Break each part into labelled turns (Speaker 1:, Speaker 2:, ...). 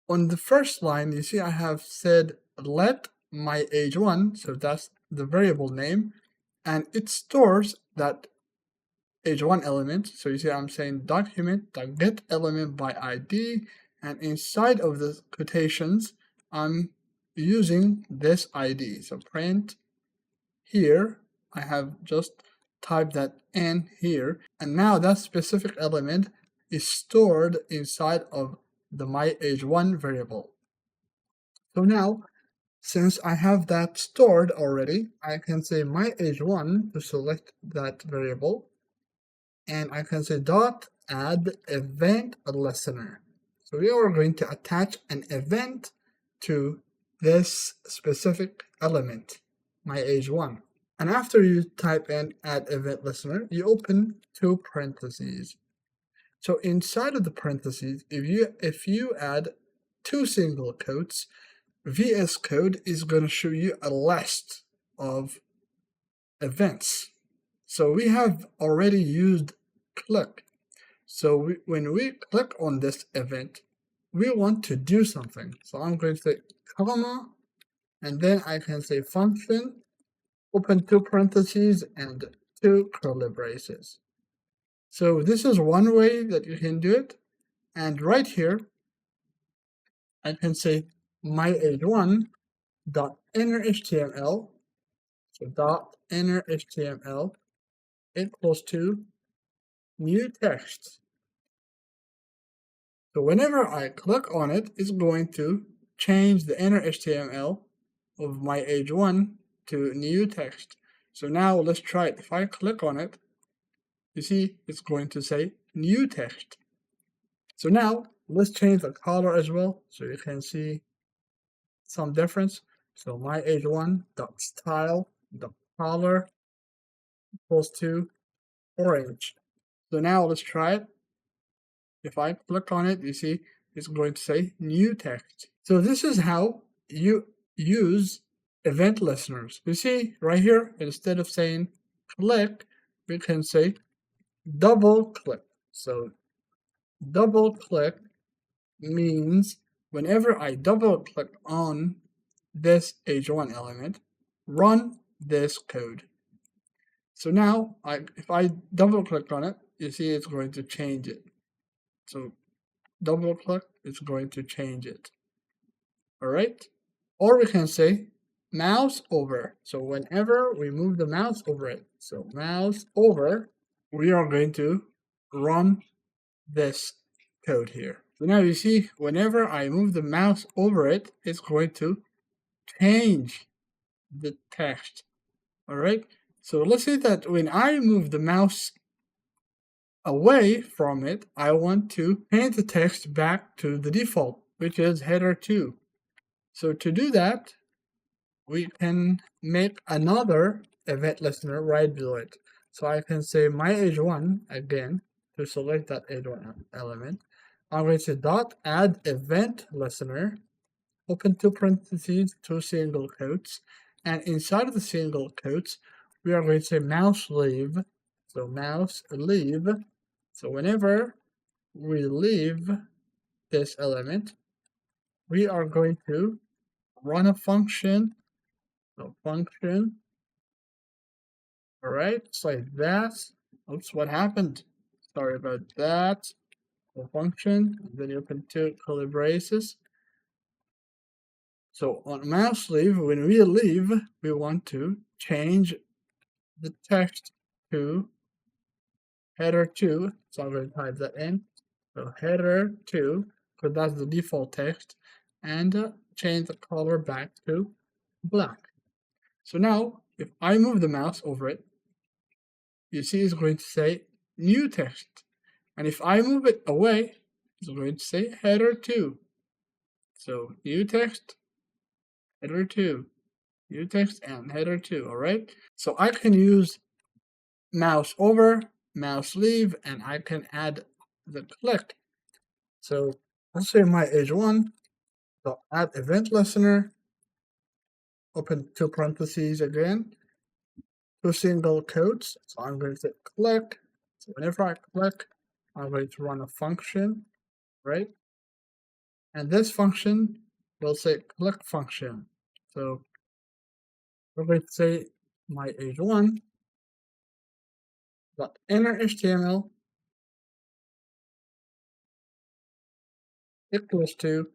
Speaker 1: on the first line, you see I have said let my age 1, so that's the variable name, and it stores that age 1 element. So you see I'm saying document.get element by ID, and inside of the quotations I'm using this ID. So print here, I have just typed that in here, and now that specific element is stored inside of the myAge1 variable. So now, since I have that stored already, I can say myAge1 to select that variable, and I can say dot add event listener. So we are going to attach an event to this specific element, myAge1. And after you type in addEventListener, you open two parentheses. So inside of the parentheses, if you add two single quotes, VS Code is going to show you a list of events. So we have already used click. So when we click on this event, we want to do something. So I'm going to say comma, and then I can say function, open two parentheses and two curly braces. So this is one way that you can do it. And right here, I can say myAge1 dot inner HTML, so dot inner HTML equals to new text. So whenever I click on it, it's going to change the inner HTML of myAge1 to new text. So now let's try it. If I click on it, you see it's going to say new text. So now let's change the color as well, so you can see some difference. So myAge1.style, the color equals to orange. So now let's try it. If I click on it, you see it's going to say new text. So this is how you use event listeners. You see right here, instead of saying click, we can say double click. So double click means whenever I double click on this age1 element, run this code. So now if I double click on it, you see it's going to change it. So double click, it's going to change it. All right. Or we can say mouse over. So whenever we move the mouse over it, so mouse over, we are going to run this code here. So now you see, whenever I move the mouse over it, it's going to change the text. All right. So let's say that when I move the mouse away from it, I want to change the text back to the default, which is header 2. So to do that, we can make another event listener right below it. So I can say myAge1 again to select that age1 element. I'm going to say dot add event listener, open two parentheses, two single quotes, and inside of the single quotes, we are going to say mouse leave. So mouse leave. So whenever we leave this element, we are going to run a function. So function. All right, just like that. Oops, what happened? Sorry about that. The function, and then you open two curly braces. So on mouse leave, when we leave, we want to change the text to header 2. So I'm going to type that in. So header 2, because that's the default text, and change the color back to black. So now, if I move the mouse over it, you see it's going to say new text. And if I move it away, it's going to say header 2. So new text, header 2, new text, and header 2, all right? So I can use mouse over, mouse leave, and I can add the click. So let's say myAge1, so add event listener, open two parentheses again, two single quotes. So I'm going to say click. So whenever I click, I'm going to run a function, right? and this function will say click function. So we're going to say my age1 dot inner HTML equals to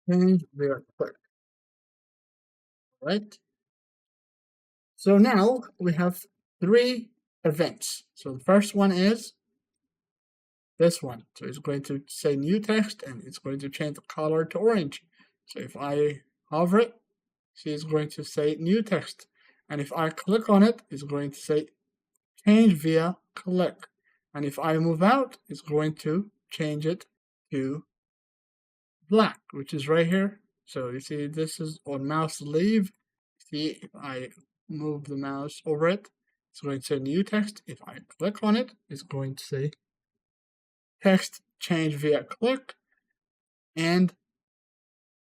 Speaker 1: change via click. Right? So now we have 3 events. So the first one is this one. So it's going to say new text and it's going to change the color to orange. So if I hover it, see it's going to say new text. And if I click on it, it's going to say change via click. And if I move out, it's going to change it to black, which is right here. So you see this is on mouse leave. See, if I move the mouse over it, it's going to say new text. If I click on it, it's going to say text change via click. And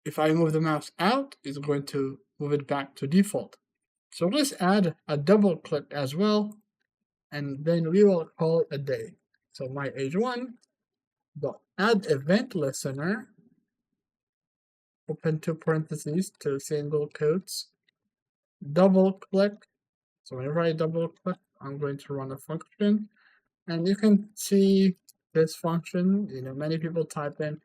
Speaker 1: if I move the mouse out, it's going to move it back to default. So let's add a double click as well, and then we will call it a day. So my age1 dot addEventListener, open 2 parentheses to single quotes, double click. So whenever I double click, I'm going to run a function, and you can see this function. Many people type in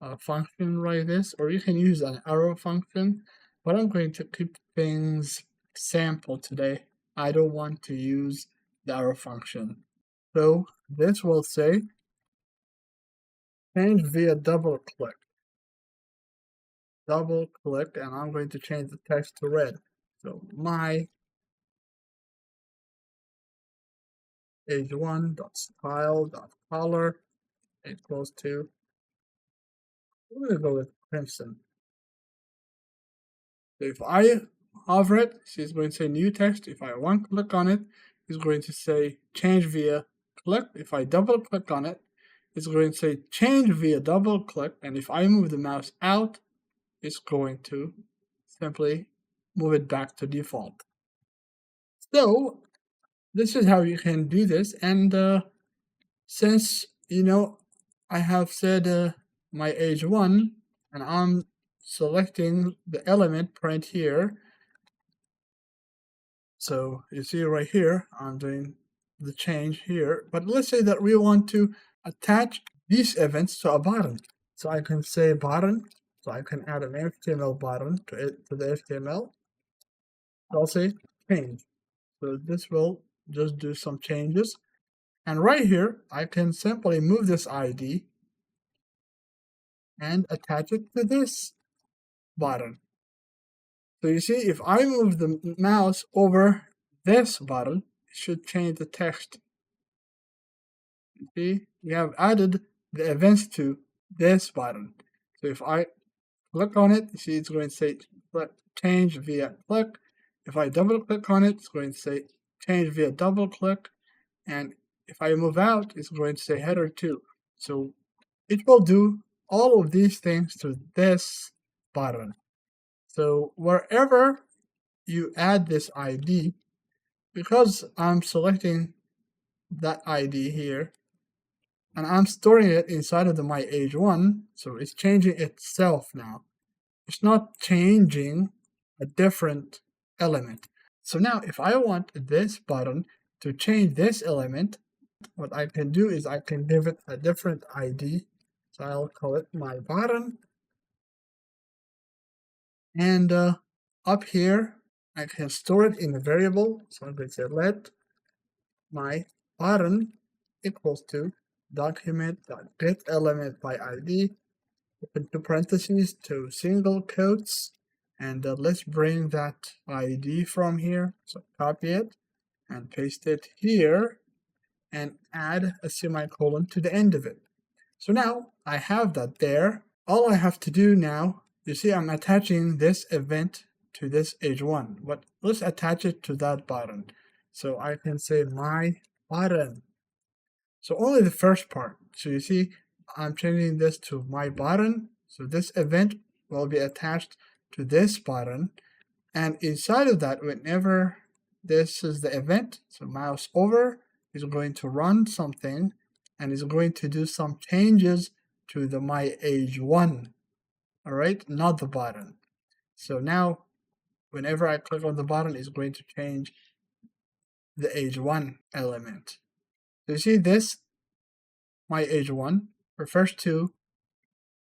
Speaker 1: a function like this, or you can use an arrow function, but I'm going to keep things simple today. I don't want to use the arrow function. So this will say change via double click, and I'm going to change the text to red. So my age1.style.color equals to, we're going to go with crimson. So if I hover it, it's going to say new text. If I one click on it, it's going to say change via click. If I double click on it, it's going to say change via double click. And if I move the mouse out, it's going to simply move it back to default. So this is how you can do this. And since I have said my age1, and I'm selecting the element print here. So you see right here, I'm doing the change here. But let's say that we want to attach these events to a button. So I can say button. So I can add an HTML button to the HTML. I'll say change. So this will just do some changes. And right here, I can simply move this ID and attach it to this button. So you see, if I move the mouse over this button, it should change the text. You see, we have added the events to this button. So if I click on it, you see it's going to say change via click. If I double click on it, it's going to say change via double click. And if I move out, it's going to say header 2. So it will do all of these things to this button. So wherever you add this ID, because I'm selecting that ID here, and I'm storing it inside of my age1, so it's changing itself now. It's not changing a different element. So now if I want this button to change this element, what I can do is I can give it a different ID. So I'll call it my button. And up here, I can store it in a variable. So I'm going to say let my button equals to document.getElement by ID, open 2 parentheses to single quotes, and let's bring that ID from here. So copy it and paste it here and add a semicolon to the end of it. So now I have that there. All I have to do now, you see I'm attaching this event to this age1, but let's attach it to that button. So I can say my button. So only the first part. So you see I'm changing this to my button. So this event will be attached to this button. And inside of that, whenever this is the event, so mouse over is going to run something and is going to do some changes to the my age 1, all right, not the button. So now whenever I click on the button, it's going to change the age 1 element. So you see this, my age 1, refers to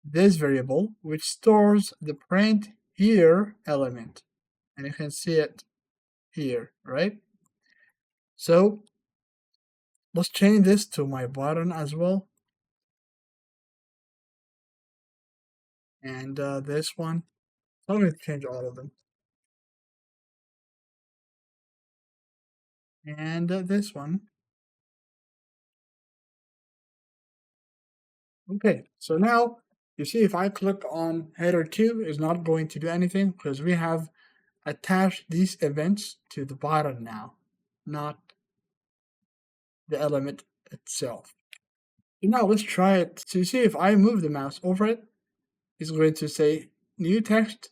Speaker 1: this variable which stores the print here element, and you can see it here, right? So let's change this to my button as well, and this one. I'm going to change all of them, and this one. Okay, so now you see if I click on header 2, it's not going to do anything because we have attached these events to the button now, not the element itself. So now let's try it. So you see if I move the mouse over it, it's going to say new text.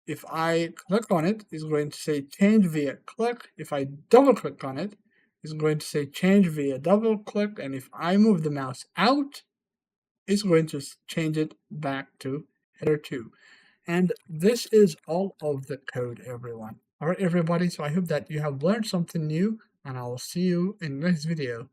Speaker 1: If I click on it, it's going to say change via click. If I double click on it, it's going to say change via double click. And if I move the mouse out, it's going to change it back to header 2. And this is all of the code, everyone. All right, everybody. So I hope that you have learned something new, and I will see you in the next video.